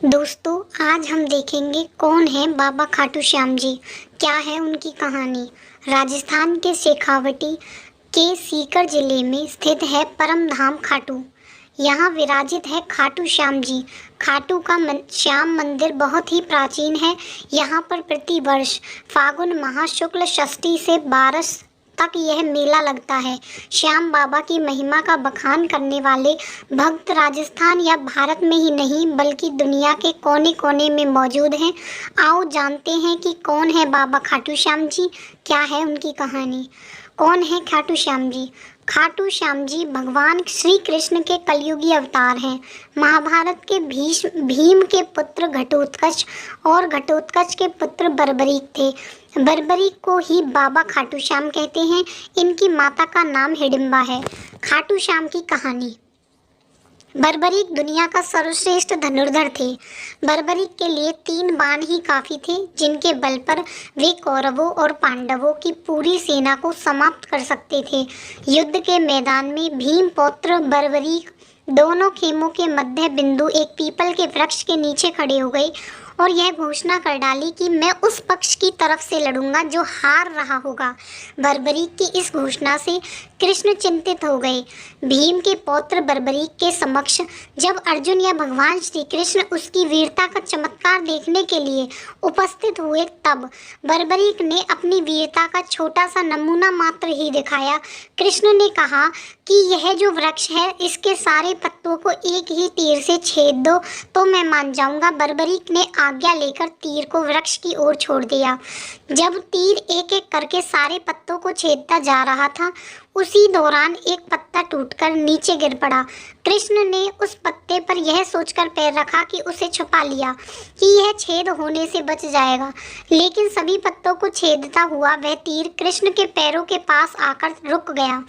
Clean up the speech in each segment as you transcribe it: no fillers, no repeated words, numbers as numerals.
दोस्तों, आज हम देखेंगे कौन है बाबा खाटू श्याम जी, क्या है उनकी कहानी। राजस्थान के शेखावटी के सीकर जिले में स्थित है परम धाम खाटू। यहाँ विराजित है खाटू श्याम जी। खाटू का श्याम मंदिर बहुत ही प्राचीन है। यहाँ पर प्रति वर्ष फागुन माह शुक्ल षष्ठी से 12 तक यह मेला लगता है। श्याम बाबा की महिमा का बखान करने वाले भक्त राजस्थान या भारत में ही नहीं बल्कि दुनिया के कोने कोने में मौजूद हैं। आओ जानते हैं कि कौन है बाबा खाटू श्याम जी, क्या है उनकी कहानी। कौन है खाटू श्याम जी? खाटू श्याम जी भगवान श्री कृष्ण के कलयुगी अवतार हैं। महाभारत के भीम के पुत्र घटोत्कच और घटोत्कच के पुत्र बर्बरीक थे। बर्बरीक को ही बाबा खाटू श्याम कहते हैं। इनकी माता का नाम हिडिंबा है। खाटू श्याम की कहानी। बर्बरीक दुनिया का सर्वश्रेष्ठ धनुर्धर थे। बर्बरीक के लिए 3 बाण ही काफ़ी थे, जिनके बल पर वे कौरवों और पांडवों की पूरी सेना को समाप्त कर सकते थे। युद्ध के मैदान में भीम पौत्र बर्बरीक दोनों खेमों के मध्य बिंदु एक पीपल के वृक्ष के नीचे खड़े हो गए और यह घोषणा कर डाली कि मैं उस पक्ष की तरफ से लड़ूंगा जो हार रहा होगा। बर्बरीक की इस घोषणा से कृष्ण चिंतित हो गए। भीम के पौत्र बर्बरीक के समक्ष जब अर्जुन या भगवान श्री कृष्ण उसकी वीरता का चमत्कार देखने के लिए उपस्थित हुए, तब बर्बरीक ने अपनी वीरता का छोटा सा नमूना मात्र ही दिखाया। कृष्ण ने कहा कि यह जो वृक्ष है, इसके सारे पत्तों को एक ही तीर से छेद दो तो मैं मान जाऊंगा। बर्बरीक ने आज्ञा लेकर तीर को वृक्ष की ओर छोड़ दिया। जब तीर एक एक करके सारे पत्तों को छेदता जा रहा था, उसी दौरान एक पत्ता टूटकर नीचे गिर पड़ा। कृष्ण ने उस पत्ते पर यह सोचकर पैर रखा कि उसे छुपा लिया कि यह छेद होने से बच जाएगा, लेकिन सभी पत्तों को छेदता हुआ वह तीर कृष्ण के पैरों के पास आकर रुक गया।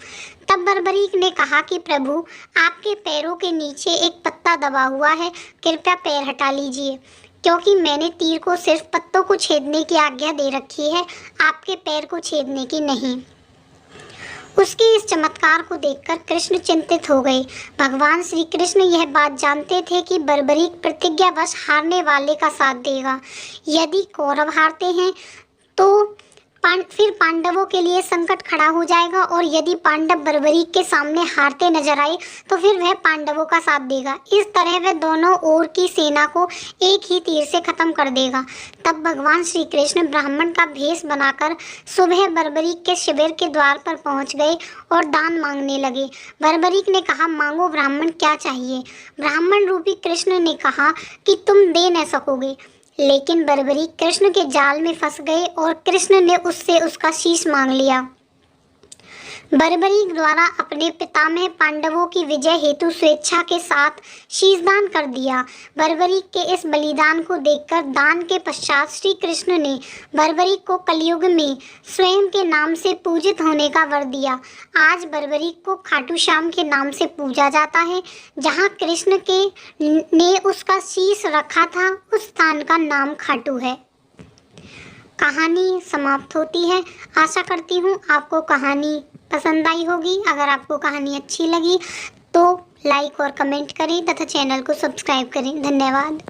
तब बर्बरीक ने कहा कि प्रभु, आपके पैरों के नीचे एक पत्ता दबा हुआ है, कृपया पैर हटा लीजिए, क्योंकि मैंने तीर को सिर्फ पत्तों को छेदने की आज्ञा दे रखी है, आपके पैर को छेदने की नहीं। उसके इस चमत्कार को देखकर कृष्ण चिंतित हो गए। भगवान श्री कृष्ण यह बात जानते थे कि बर्बरीक प्रतिज्ञावश हारने वाले का साथ देगा। यदि कौरव हारते हैं तो फिर पांडवों के लिए संकट खड़ा हो जाएगा, और यदि पांडव बर्बरीक के सामने हारते नजर आए तो फिर वह पांडवों का साथ देगा। इस तरह वह दोनों ओर की सेना को एक ही तीर से खत्म कर देगा। तब भगवान श्री कृष्ण ब्राह्मण का भेष बनाकर सुबह बर्बरीक के शिविर के द्वार पर पहुंच गए और दान मांगने लगे। बर्बरीक ने कहा, मांगो ब्राह्मण, क्या चाहिए? ब्राह्मण रूपी कृष्ण ने कहा कि तुम दे न सकोगे। लेकिन बर्बरीक कृष्ण के जाल में फंस गए और कृष्ण ने उससे उसका शीश मांग लिया। बर्बरीक द्वारा अपने पितामह पांडवों की विजय हेतु स्वेच्छा के साथ शीशदान कर दिया। बर्बरीक के इस बलिदान को देखकर दान के पश्चात श्री कृष्ण ने बर्बरीक को कलयुग में स्वयं के नाम से पूजित होने का वर दिया। आज बर्बरीक को खाटू श्याम के नाम से पूजा जाता है। जहाँ कृष्ण ने उसका शीश रखा था, उस स्थान का नाम खाटू है। कहानी समाप्त होती है। आशा करती हूँ आपको कहानी पसंद आई होगी। अगर आपको कहानी अच्छी लगी तो लाइक और कमेंट करें तथा चैनल को सब्सक्राइब करें। धन्यवाद।